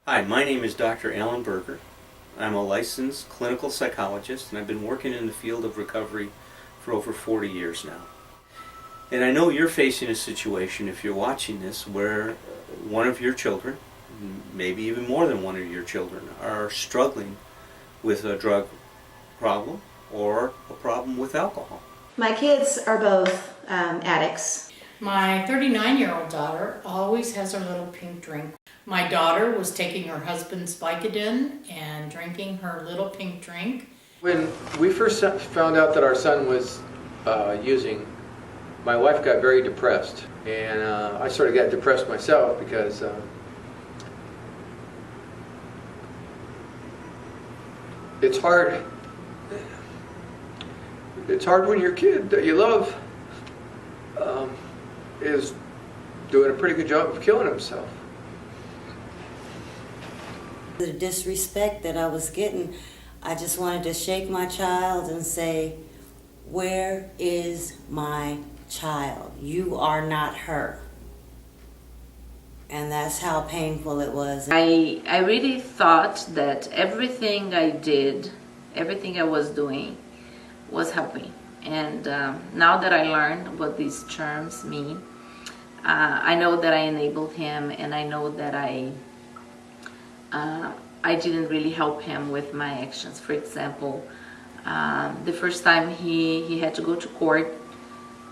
Hi, my name is Dr. Alan Berger. I'm a licensed clinical psychologist and I've been working in the field of recovery for over 40 years now. And I know you're facing a situation, if you're watching this, where one of your children, maybe even more than one of your children, are struggling with a drug problem or a problem with alcohol. My kids are both addicts. My 39-year-old daughter always has her little pink drink. My daughter was taking her husband's Vicodin and drinking her little pink drink. When we first found out that our son was using, my wife got very depressed. And I sort of got depressed myself because it's hard. It's hard when your kid that you love is doing a pretty good job of killing himself. The disrespect that I was getting, I just wanted to shake my child and say, "Where is my child? You are not her." And that's how painful it was. I really thought that everything I did, everything I was doing was helping. And now that I learned what these terms mean, I know that I enabled him, and I know that I didn't really help him with my actions. For example, the first time he had to go to court,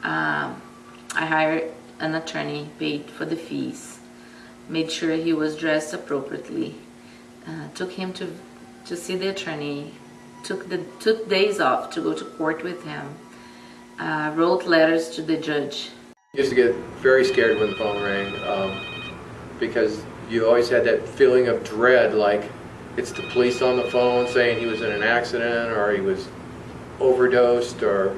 I hired an attorney, paid for the fees, made sure he was dressed appropriately, took him to see the attorney, took days off to go to court with him, wrote letters to the judge. I used to get very scared when the phone rang because you always had that feeling of dread, like it's the police on the phone saying he was in an accident or he was overdosed or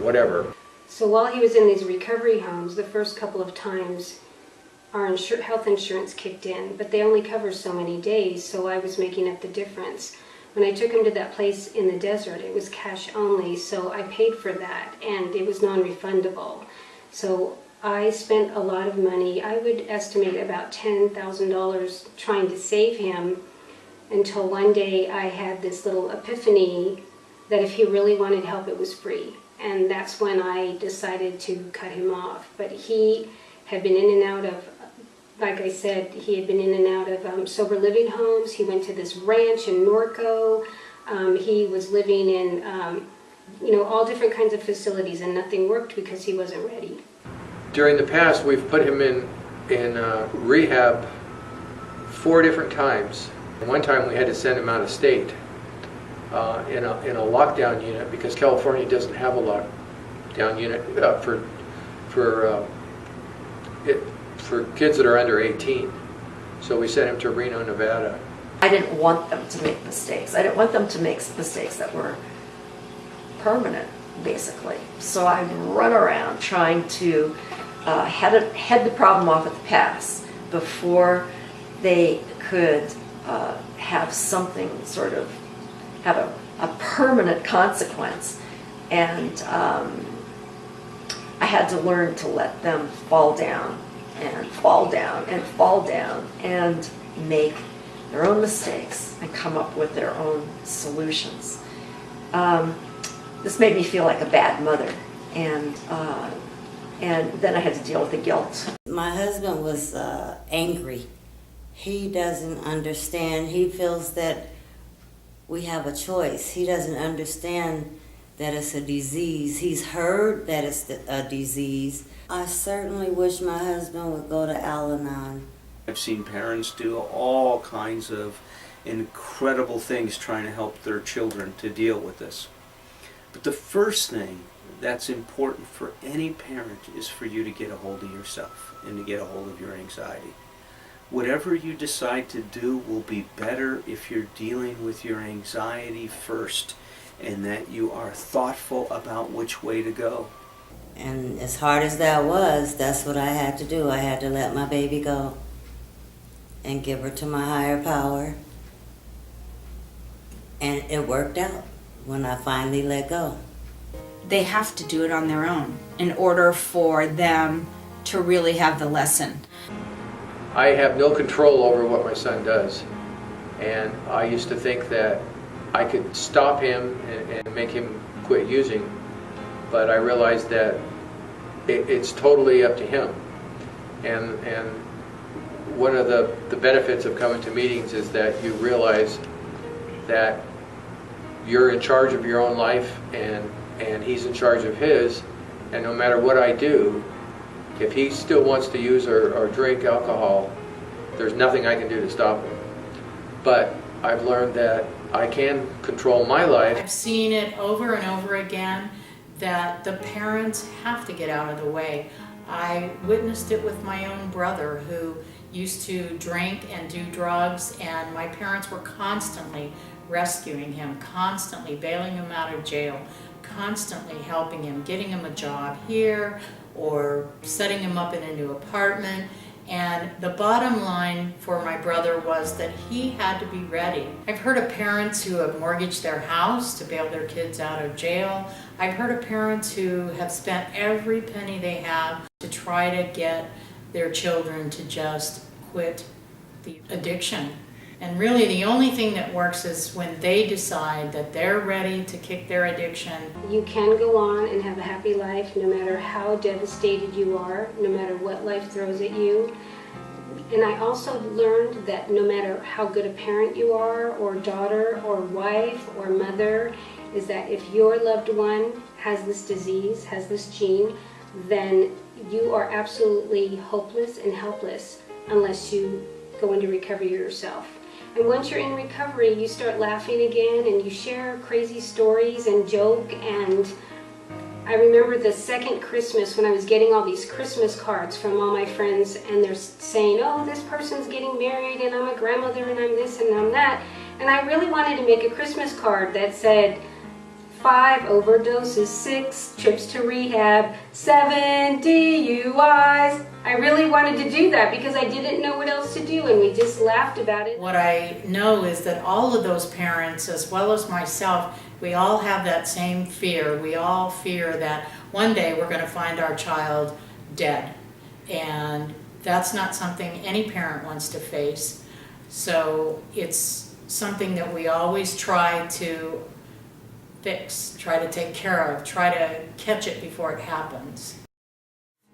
whatever. So while he was in these recovery homes, the first couple of times our health insurance kicked in, but they only cover so many days, so I was making up the difference. When I took him to that place in the desert, it was cash only, so I paid for that, and it was non-refundable. So I spent a lot of money. I would estimate about $10,000 trying to save him, until one day I had this little epiphany that if he really wanted help, it was free. And that's when I decided to cut him off. But he had been in and out of, like I said, he had been in and out of sober living homes. He went to this ranch in Norco. He was living in, all different kinds of facilities, and nothing worked because he wasn't ready. During the past, we've put him in rehab 4 different times. One time we had to send him out of state in a lockdown unit because California doesn't have a lockdown unit for kids that are under 18. So we sent him to Reno, Nevada. I didn't want them to make mistakes. I didn't want them to make mistakes that were permanent, basically. So I'd run around trying to head the problem off at the pass before they could have something sort of have a permanent consequence. And I had to learn to let them fall down and fall down and fall down and make their own mistakes and come up with their own solutions. This made me feel like a bad mother, and then I had to deal with the guilt. My husband was angry. He doesn't understand. He feels that we have a choice. He doesn't understand that it's a disease. He's heard that it's a disease. I certainly wish my husband would go to Al-Anon. I've seen parents do all kinds of incredible things trying to help their children to deal with this. But the first thing that's important for any parent is for you to get a hold of yourself and to get a hold of your anxiety. Whatever you decide to do will be better if you're dealing with your anxiety first and that you are thoughtful about which way to go. And as hard as that was, that's what I had to do. I had to let my baby go and give her to my higher power. And it worked out when I finally let go. They have to do it on their own in order for them to really have the lesson. I have no control over what my son does. And I used to think that I could stop him and make him quit using, but I realized that it's totally up to him. And one of the benefits of coming to meetings is that you realize that you're in charge of your own life, and he's in charge of his, and no matter what I do, if he still wants to use or drink alcohol, there's nothing I can do to stop him. But I've learned that I can control my life. I've seen it over and over again that the parents have to get out of the way. I witnessed it with my own brother who used to drink and do drugs, and my parents were constantly rescuing him, constantly bailing him out of jail, constantly helping him, getting him a job here or setting him up in a new apartment. And the bottom line for my brother was that he had to be ready. I've heard of parents who have mortgaged their house to bail their kids out of jail. I've heard of parents who have spent every penny they have to try to get their children to just quit the addiction. And really the only thing that works is when they decide that they're ready to kick their addiction. You can go on and have a happy life no matter how devastated you are, no matter what life throws at you. And I also learned that no matter how good a parent you are, or daughter, or wife, or mother, is that if your loved one has this disease, has this gene, then you are absolutely hopeless and helpless unless you go into recovery yourself. And once you're in recovery, you start laughing again and you share crazy stories and joke. And I remember the second Christmas when I was getting all these Christmas cards from all my friends, and they're saying, oh, this person's getting married and I'm a grandmother and I'm this and I'm that. And I really wanted to make a Christmas card that said 5 overdoses, 6 trips to rehab, 7 DUIs. I really wanted to do that because I didn't know what else to do, and we just laughed about it. What I know is that all of those parents, as well as myself, we all have that same fear. We all fear that one day we're going to find our child dead. And that's not something any parent wants to face. So it's something that we always try to fix, try to take care of, try to catch it before it happens.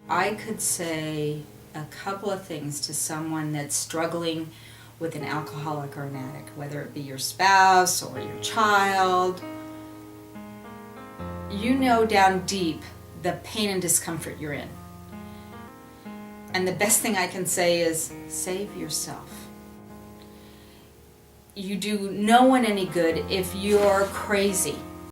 I could say a couple of things to someone that's struggling with an alcoholic or an addict, whether it be your spouse or your child. You know down deep the pain and discomfort you're in. And the best thing I can say is save yourself. You do no one any good if you're crazy.